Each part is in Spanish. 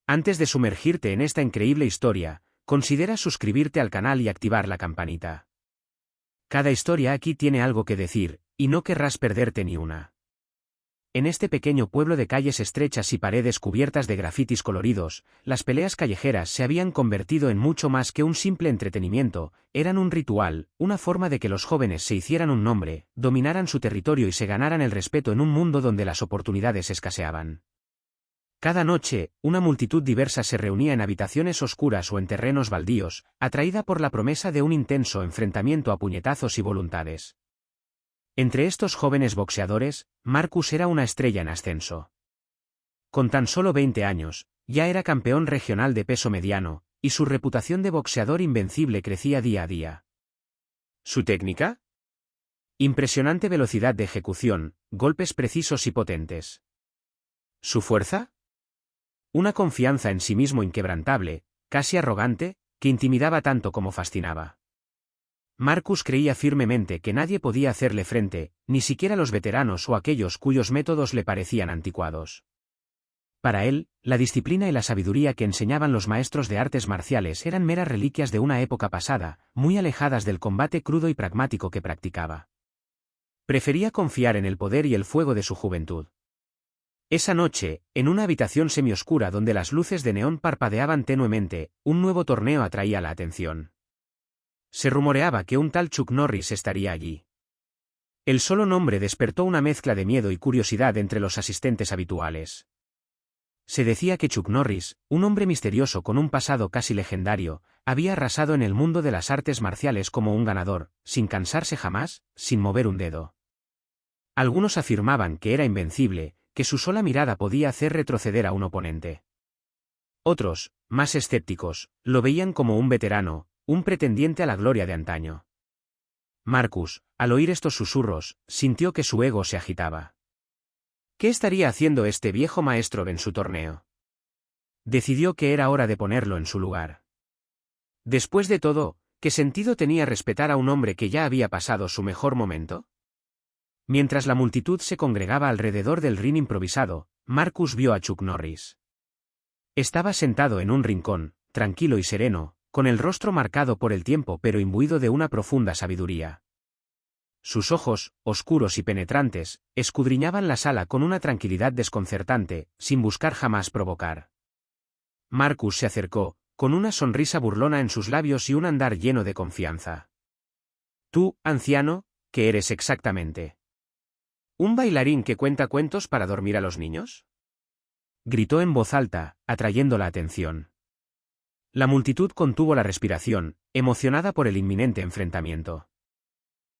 Antes de sumergirte en esta increíble historia, considera suscribirte al canal y activar la campanita. Cada historia aquí tiene algo que decir, y no querrás perderte ni una. En este pequeño pueblo de calles estrechas y paredes cubiertas de grafitis coloridos, las peleas callejeras se habían convertido en mucho más que un simple entretenimiento, eran un ritual, una forma de que los jóvenes se hicieran un nombre, dominaran su territorio y se ganaran el respeto en un mundo donde las oportunidades escaseaban. Cada noche, una multitud diversa se reunía en habitaciones oscuras o en terrenos baldíos, atraída por la promesa de un intenso enfrentamiento a puñetazos y voluntades. Entre estos jóvenes boxeadores, Marcus era una estrella en ascenso. Con tan solo 20 años, ya era campeón regional de peso mediano, y su reputación de boxeador invencible crecía día a día. ¿Su técnica? Impresionante velocidad de ejecución, golpes precisos y potentes. ¿Su fuerza? Una confianza en sí mismo inquebrantable, casi arrogante, que intimidaba tanto como fascinaba. Marcus creía firmemente que nadie podía hacerle frente, ni siquiera los veteranos o aquellos cuyos métodos le parecían anticuados. Para él, la disciplina y la sabiduría que enseñaban los maestros de artes marciales eran meras reliquias de una época pasada, muy alejadas del combate crudo y pragmático que practicaba. Prefería confiar en el poder y el fuego de su juventud. Esa noche, en una habitación semioscura donde las luces de neón parpadeaban tenuemente, un nuevo torneo atraía la atención. Se rumoreaba que un tal Chuck Norris estaría allí. El solo nombre despertó una mezcla de miedo y curiosidad entre los asistentes habituales. Se decía que Chuck Norris, un hombre misterioso con un pasado casi legendario, había arrasado en el mundo de las artes marciales como un ganador, sin cansarse jamás, sin mover un dedo. Algunos afirmaban que era invencible, que su sola mirada podía hacer retroceder a un oponente. Otros, más escépticos, lo veían como un veterano, un pretendiente a la gloria de antaño. Marcus, al oír estos susurros, sintió que su ego se agitaba. ¿Qué estaría haciendo este viejo maestro en su torneo? Decidió que era hora de ponerlo en su lugar. Después de todo, ¿qué sentido tenía respetar a un hombre que ya había pasado su mejor momento? Mientras la multitud se congregaba alrededor del ring improvisado, Marcus vio a Chuck Norris. Estaba sentado en un rincón, tranquilo y sereno, con el rostro marcado por el tiempo pero imbuido de una profunda sabiduría. Sus ojos, oscuros y penetrantes, escudriñaban la sala con una tranquilidad desconcertante, sin buscar jamás provocar. Marcus se acercó, con una sonrisa burlona en sus labios y un andar lleno de confianza. «Tú, anciano, ¿qué eres exactamente? ¿Un bailarín que cuenta cuentos para dormir a los niños?», gritó en voz alta, atrayendo la atención. La multitud contuvo la respiración, emocionada por el inminente enfrentamiento.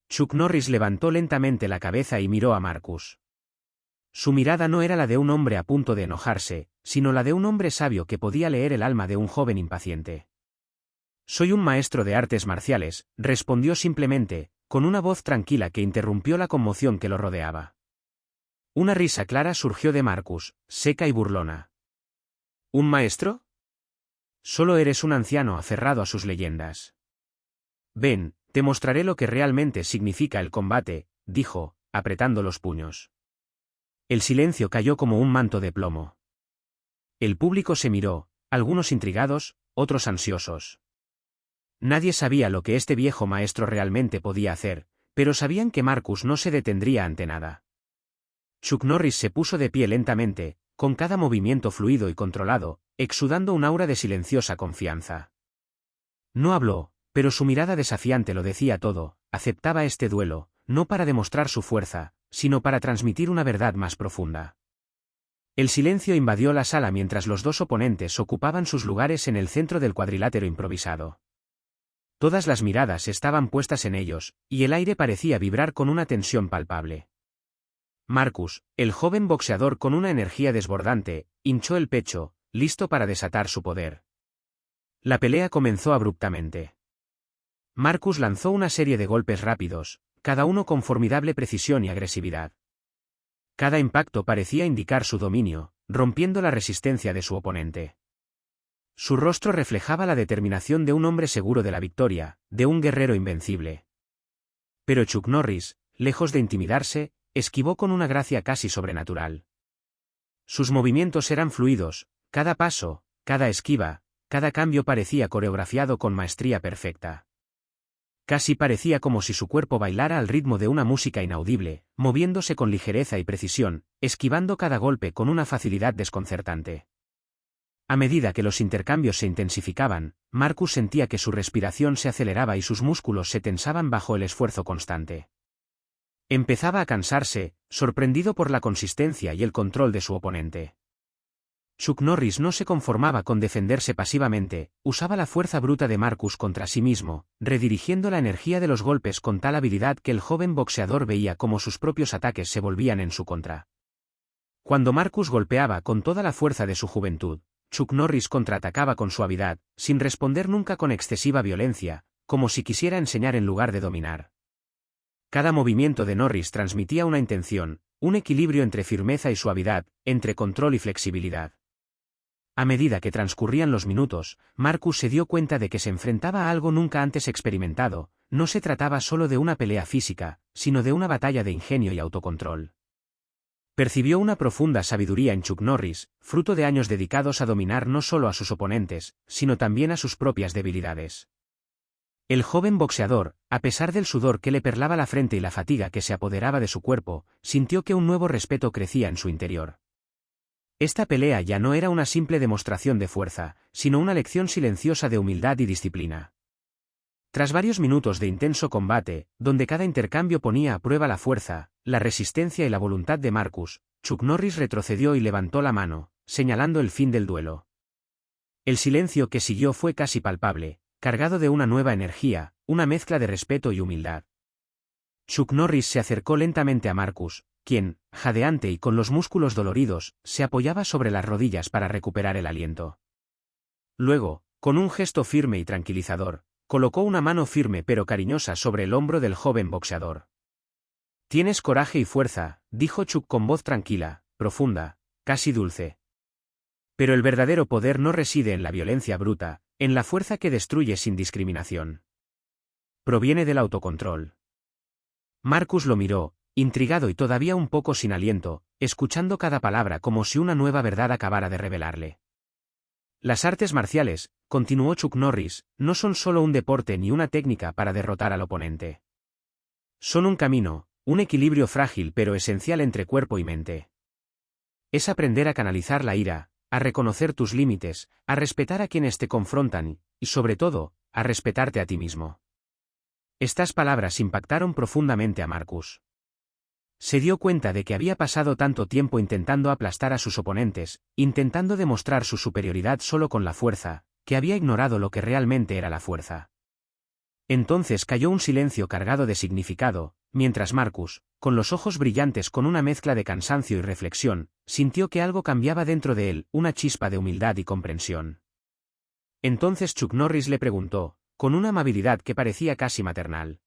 Chuck Norris levantó lentamente la cabeza y miró a Marcus. Su mirada no era la de un hombre a punto de enojarse, sino la de un hombre sabio que podía leer el alma de un joven impaciente. «Soy un maestro de artes marciales», respondió simplemente, con una voz tranquila que interrumpió la conmoción que lo rodeaba. Una risa clara surgió de Marcus, seca y burlona. «¿Un maestro? Solo eres un anciano aferrado a sus leyendas. Ven, te mostraré lo que realmente significa el combate», dijo, apretando los puños. El silencio cayó como un manto de plomo. El público se miró, algunos intrigados, otros ansiosos. Nadie sabía lo que este viejo maestro realmente podía hacer, pero sabían que Marcus no se detendría ante nada. Chuck Norris se puso de pie lentamente, con cada movimiento fluido y controlado, exudando un aura de silenciosa confianza. No habló, pero su mirada desafiante lo decía todo, aceptaba este duelo, no para demostrar su fuerza, sino para transmitir una verdad más profunda. El silencio invadió la sala mientras los dos oponentes ocupaban sus lugares en el centro del cuadrilátero improvisado. Todas las miradas estaban puestas en ellos, y el aire parecía vibrar con una tensión palpable. Marcus, el joven boxeador con una energía desbordante, hinchó el pecho, listo para desatar su poder. La pelea comenzó abruptamente. Marcus lanzó una serie de golpes rápidos, cada uno con formidable precisión y agresividad. Cada impacto parecía indicar su dominio, rompiendo la resistencia de su oponente. Su rostro reflejaba la determinación de un hombre seguro de la victoria, de un guerrero invencible. Pero Chuck Norris, lejos de intimidarse, esquivó con una gracia casi sobrenatural. Sus movimientos eran fluidos, cada paso, cada esquiva, cada cambio parecía coreografiado con maestría perfecta. Casi parecía como si su cuerpo bailara al ritmo de una música inaudible, moviéndose con ligereza y precisión, esquivando cada golpe con una facilidad desconcertante. A medida que los intercambios se intensificaban, Marcus sentía que su respiración se aceleraba y sus músculos se tensaban bajo el esfuerzo constante. Empezaba a cansarse, sorprendido por la consistencia y el control de su oponente. Chuck Norris no se conformaba con defenderse pasivamente, usaba la fuerza bruta de Marcus contra sí mismo, redirigiendo la energía de los golpes con tal habilidad que el joven boxeador veía cómo sus propios ataques se volvían en su contra. Cuando Marcus golpeaba con toda la fuerza de su juventud, Chuck Norris contraatacaba con suavidad, sin responder nunca con excesiva violencia, como si quisiera enseñar en lugar de dominar. Cada movimiento de Norris transmitía una intención, un equilibrio entre firmeza y suavidad, entre control y flexibilidad. A medida que transcurrían los minutos, Marcus se dio cuenta de que se enfrentaba a algo nunca antes experimentado, no se trataba solo de una pelea física, sino de una batalla de ingenio y autocontrol. Percibió una profunda sabiduría en Chuck Norris, fruto de años dedicados a dominar no solo a sus oponentes, sino también a sus propias debilidades. El joven boxeador, a pesar del sudor que le perlaba la frente y la fatiga que se apoderaba de su cuerpo, sintió que un nuevo respeto crecía en su interior. Esta pelea ya no era una simple demostración de fuerza, sino una lección silenciosa de humildad y disciplina. Tras varios minutos de intenso combate, donde cada intercambio ponía a prueba la fuerza, la resistencia y la voluntad de Marcus, Chuck Norris retrocedió y levantó la mano, señalando el fin del duelo. El silencio que siguió fue casi palpable, cargado de una nueva energía, una mezcla de respeto y humildad. Chuck Norris se acercó lentamente a Marcus, quien, jadeante y con los músculos doloridos, se apoyaba sobre las rodillas para recuperar el aliento. Luego, con un gesto firme y tranquilizador, colocó una mano firme pero cariñosa sobre el hombro del joven boxeador. «Tienes coraje y fuerza», dijo Chuck con voz tranquila, profunda, casi dulce. Pero el verdadero poder no reside en la violencia bruta, en la fuerza que destruye sin discriminación. Proviene del autocontrol. Marcus lo miró, intrigado y todavía un poco sin aliento, escuchando cada palabra como si una nueva verdad acabara de revelarle. Las artes marciales, continuó Chuck Norris, no son solo un deporte ni una técnica para derrotar al oponente. Son un camino, un equilibrio frágil pero esencial entre cuerpo y mente. Es aprender a canalizar la ira, a reconocer tus límites, a respetar a quienes te confrontan y, sobre todo, a respetarte a ti mismo. Estas palabras impactaron profundamente a Marcus. Se dio cuenta de que había pasado tanto tiempo intentando aplastar a sus oponentes, intentando demostrar su superioridad solo con la fuerza, que había ignorado lo que realmente era la fuerza. Entonces cayó un silencio cargado de significado, mientras Marcus, con los ojos brillantes con una mezcla de cansancio y reflexión, sintió que algo cambiaba dentro de él, una chispa de humildad y comprensión. Entonces Chuck Norris le preguntó, con una amabilidad que parecía casi maternal: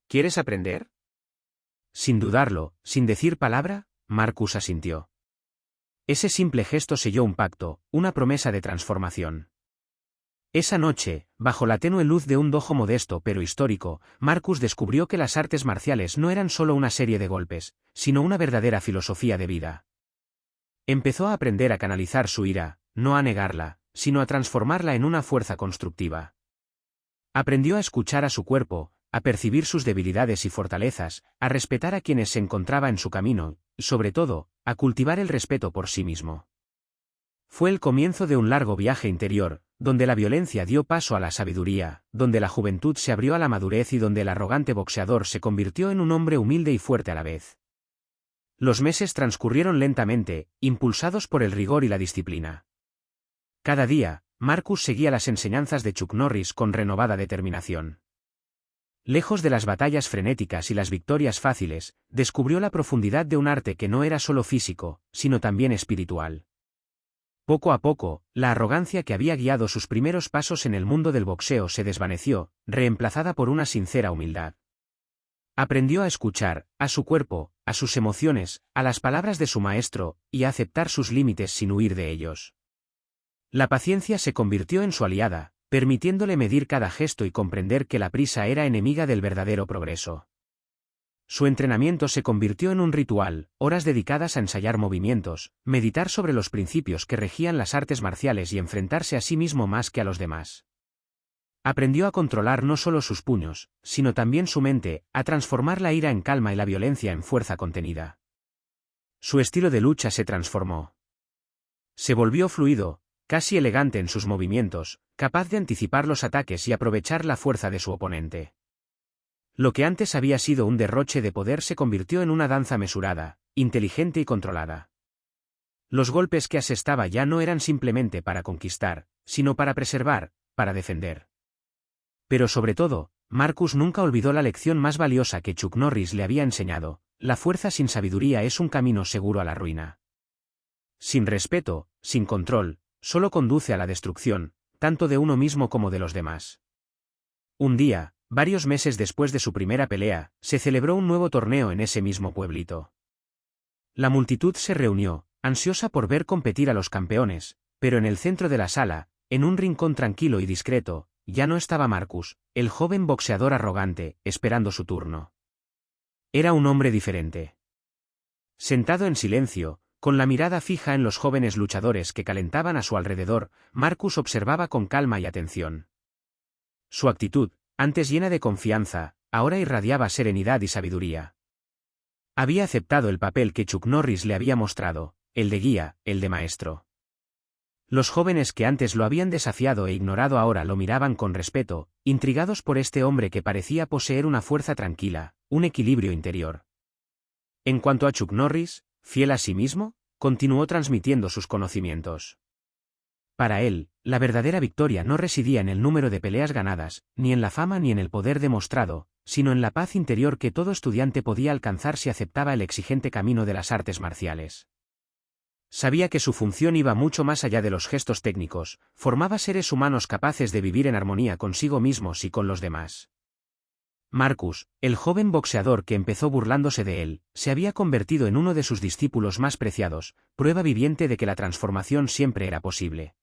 ¿Quieres aprender? Sin dudarlo, sin decir palabra, Marcus asintió. Ese simple gesto selló un pacto, una promesa de transformación. Esa noche, bajo la tenue luz de un dojo modesto pero histórico, Marcus descubrió que las artes marciales no eran solo una serie de golpes, sino una verdadera filosofía de vida. Empezó a aprender a canalizar su ira, no a negarla, sino a transformarla en una fuerza constructiva. Aprendió a escuchar a su cuerpo, a percibir sus debilidades y fortalezas, a respetar a quienes se encontraba en su camino, y sobre todo, a cultivar el respeto por sí mismo. Fue el comienzo de un largo viaje interior, donde la violencia dio paso a la sabiduría, donde la juventud se abrió a la madurez y donde el arrogante boxeador se convirtió en un hombre humilde y fuerte a la vez. Los meses transcurrieron lentamente, impulsados por el rigor y la disciplina. Cada día, Marcus seguía las enseñanzas de Chuck Norris con renovada determinación. Lejos de las batallas frenéticas y las victorias fáciles, descubrió la profundidad de un arte que no era solo físico, sino también espiritual. Poco a poco, la arrogancia que había guiado sus primeros pasos en el mundo del boxeo se desvaneció, reemplazada por una sincera humildad. Aprendió a escuchar, a su cuerpo, a sus emociones, a las palabras de su maestro, y a aceptar sus límites sin huir de ellos. La paciencia se convirtió en su aliada, permitiéndole medir cada gesto y comprender que la prisa era enemiga del verdadero progreso. Su entrenamiento se convirtió en un ritual, horas dedicadas a ensayar movimientos, meditar sobre los principios que regían las artes marciales y enfrentarse a sí mismo más que a los demás. Aprendió a controlar no solo sus puños, sino también su mente, a transformar la ira en calma y la violencia en fuerza contenida. Su estilo de lucha se transformó. Se volvió fluido, casi elegante en sus movimientos, capaz de anticipar los ataques y aprovechar la fuerza de su oponente. Lo que antes había sido un derroche de poder se convirtió en una danza mesurada, inteligente y controlada. Los golpes que asestaba ya no eran simplemente para conquistar, sino para preservar, para defender. Pero sobre todo, Marcus nunca olvidó la lección más valiosa que Chuck Norris le había enseñado: la fuerza sin sabiduría es un camino seguro a la ruina. Sin respeto, sin control, solo conduce a la destrucción, tanto de uno mismo como de los demás. Un día, varios meses después de su primera pelea, se celebró un nuevo torneo en ese mismo pueblito. La multitud se reunió, ansiosa por ver competir a los campeones, pero en el centro de la sala, en un rincón tranquilo y discreto, ya no estaba Marcus, el joven boxeador arrogante, esperando su turno. Era un hombre diferente. Sentado en silencio, con la mirada fija en los jóvenes luchadores que calentaban a su alrededor, Marcus observaba con calma y atención. Su actitud, antes llena de confianza, ahora irradiaba serenidad y sabiduría. Había aceptado el papel que Chuck Norris le había mostrado, el de guía, el de maestro. Los jóvenes que antes lo habían desafiado e ignorado ahora lo miraban con respeto, intrigados por este hombre que parecía poseer una fuerza tranquila, un equilibrio interior. En cuanto a Chuck Norris, fiel a sí mismo, continuó transmitiendo sus conocimientos. Para él, la verdadera victoria no residía en el número de peleas ganadas, ni en la fama ni en el poder demostrado, sino en la paz interior que todo estudiante podía alcanzar si aceptaba el exigente camino de las artes marciales. Sabía que su función iba mucho más allá de los gestos técnicos, formaba seres humanos capaces de vivir en armonía consigo mismos y con los demás. Marcus, el joven boxeador que empezó burlándose de él, se había convertido en uno de sus discípulos más preciados, prueba viviente de que la transformación siempre era posible.